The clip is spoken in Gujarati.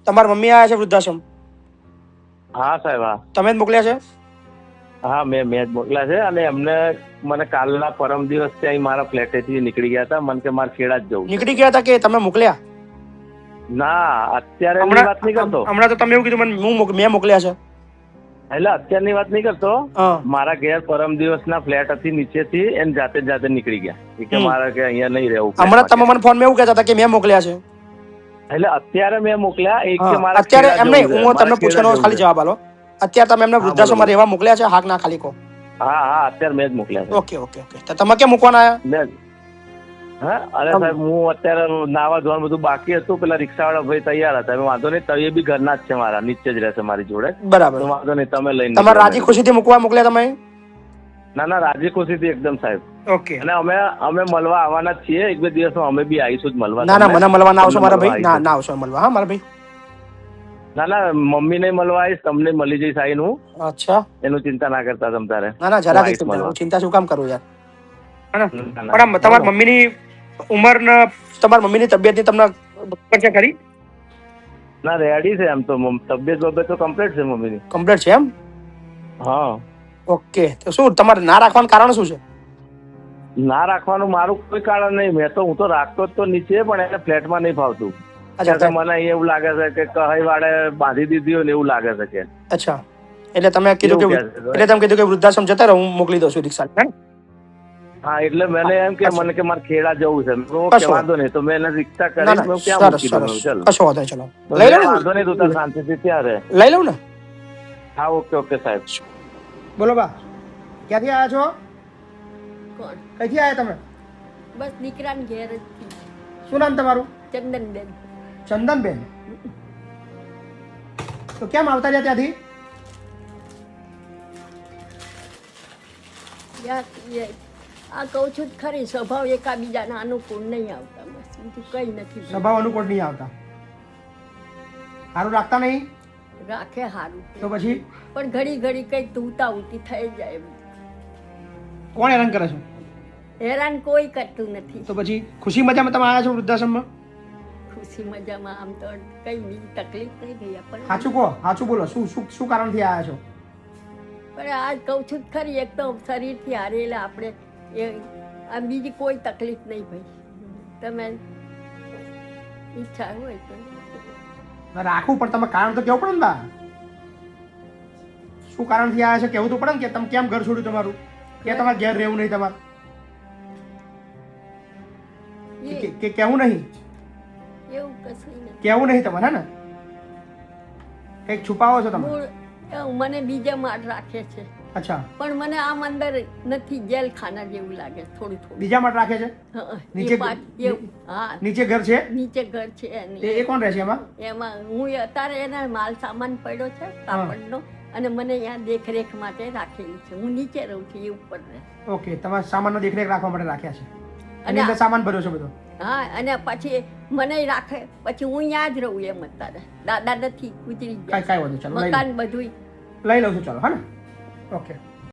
તમારા મમ્મી આવ્યા છે વૃદ્ધાશ્રમ? હા સાહેબ, હા. તમે જ મોકલ્યા છે? હા, મેં જ મોકલ્યા છે. અને એમને મને કાલના પરમ દિવસ ત્યાં મારા ફ્લેટેથી નીકળી ગયા હતા. મને કે મારે ખેડા જ જવું. નીકળી ગયા હતા કે તમે મોકલ્યા? ના, અત્યારે વાત નહીં કરતો. હમણાં તો તમે એવું કીધું મને મેં મોકલ્યા છે. એટલે અત્યારની વાત નહીં કરતો. હા. મારા ઘેર પરમ દિવસના ફ્લેટ હતી, નીચેથી એને જાતે નીકળી ગયા કે મારે કે અહીંયા નહીં રહેવું. હમણાં તમે મને ફોન માં એવું કહેતા હતા કે મેં મોકલ્યા છે. એટલે અત્યારે મેં મોકલ્યા. એક કે મારા અત્યારે એમને હું તમને પૂછવાનો ખાલી જવાબ આલો. અત્યારે તમે એમને વૃદ્ધાશ્રમમાં રહેવા મોકલ્યા છે? હાક ના ખાલી કહો. હા, અત્યારે મેં જ મોકલ્યા છે. ઓકે. તો તમે ક્યાં મૂકવાના આવ્યા? હા, અરે સાહેબ, હું અત્યારે નાવા ધોવાનું બધું બાકી હતું. પેલા રિક્ષાવાળા ભાઈ તૈયાર હતા. વાંધો નહીં, તો એ બી ઘરના જ છે, મારા નીચે જ રહેશે મારી જોડે. બરાબર, વાંધો નહીં, તમે લઈને તમારે રાજી ખુશીથી મૂકવા મોકલ્યા તમે? ના, રાજી ખુશીથી એકદમ સાહેબ. ઓકે. અને અમે મળવા આવવાના જ છીએ. એક બે દિવસમાં અમે બી આવીશું જ મળવા. ના, મને મળવા ના આવશો મારા ભાઈ? ના આવશો મળવા. હા મારા ભાઈ. ના, મમ્મી ને મળવા આવીશ, તમને મળી જઈશ આવીને હું. અચ્છા, એનું ચિંતા ના કરતા તમ તારે. ના જરા ચિંતા શું કામ કરું યાર. પણ તમારી મમ્મીની ઉંમર ને તમારી મમ્મીની તબિયત ની તમને ખબર છે ખરી? ના, રેડી છે એમ તો. તબિયત તો કમ્પ્લીટ છે મમ્મીની. કમ્પ્લીટ છે એમ? હા. ઓકે. તો શું તમારે ના રાખવાનું કારણ શું છે? ના રાખવાનું મારું કોઈ કારણ નહીં. હું તો રાખતો જ તો નીચે, પણ એને ફ્લેટમાં નહીં ફાવતું. અચ્છા, મને એવું લાગે છે કે કહી વાળે બાંધી દીધી હોય ને એવું લાગે છે કે. અચ્છા, એટલે તમે કીધું કે વૃદ્ધાશ્રમ જતા રહો, હું મોકલી દઉં છું રિક્ષા. હા, એટલે મને એમ કે મારે ખેડા જવું છે. વાંધો નહીં, તો મેં એને રિક્ષા કરી ક્યાં મૂકી દઉં. કશો વાંધો નહીં, ચલો લઈ લઉં. વાંધો નહીં, તું શાંતિથી ત્યારે લઈ લઉં ને. હા, ઓકે સાહેબ. બોલો બા, ક્યાંથી આવ્યા છો? કોણ? કઈથી આવ્યા તમે? બસ દીકરાને ઘેર જ. શું નામ તમારું? ચંદનબેન. ચંદનબેન. તો કેમ આવતા રહ્યા ત્યાંથી? આ કહું છું ખરી, સ્વભાવ એકાબીજાના અનુકૂળ નહીં આવતા. બસ બીજું કઈ નથી. સ્વભાવ અનુકૂળ નહીં આવતા. સારું રાખતા નહીં? રાખે સારું તો પછી? પણ ઘડી કઈ તુંતા ઉતી થઈ જાય. કોણ હેરાન કરે છે? હેરાન કોઈ કરતું નથી. તો પછી ખુશી મજામાં તમે આવ્યા છો વૃદ્ધાશ્રમમાં? ખુશી મજામાં આમ તો કઈ બીજી તકલીફ નહીં ગઈ. પણ સાચું કહો, સાચું બોલો. શું કારણથી આવ્યા છો? પણ આ કહું છું ખરી, એક તો શરીરથી હારેલા આપણે, આ બીજી કોઈ તકલીફ નહીં ભાઈ. તમે ઈચ્છા હોય તો રાખવું, પણ તમે કારણ તો કેવું પડે ને બા. શું કારણથી આવ્યા છે કેવું તો પડે ને, કે તમે કેમ ઘર છોડ્યું તમારું, કે તમારે ઘેર રહેવું નહીં તમારે, કે કેવું નહીં? એવું કશું નથી. કેવું નહીં તમારે, હે ને? કંઈક છુપાવો છો તમે? મને બીજા માં રાખે છે. અચ્છા, પણ મને આમ અંદર નથી, જેલ ખાના જેવું લાગે થોડું. બીજા માટે રાખે છે? નીચે ઘર છે? નીચે ઘર છે. એ કોણ રહે છે એમાં? એમાં હું અત્યારે એના માલ સામાન પડ્યો છે કાપડનો, અને મને અહીંયા દેખરેખ માટે રાખેલી છે. હું નીચે રહું છું, એ ઉપર રહે. ઓકે, તમારા સામાનનો દેખરેખ રાખવા માટે રાખ્યા છે. અને અંદર સામાન ભર્યો છે બધો? હા, અને પછી મને રાખે, પછી હું અહીંયા જ રહું એમ. અત્યારે દાદા નથી, ગુજરી ગયા. કાંઈ વાંધો, ચાલો મકાન બધું લઈ લઉં છું. ચાલો, હા ને? ઓકે.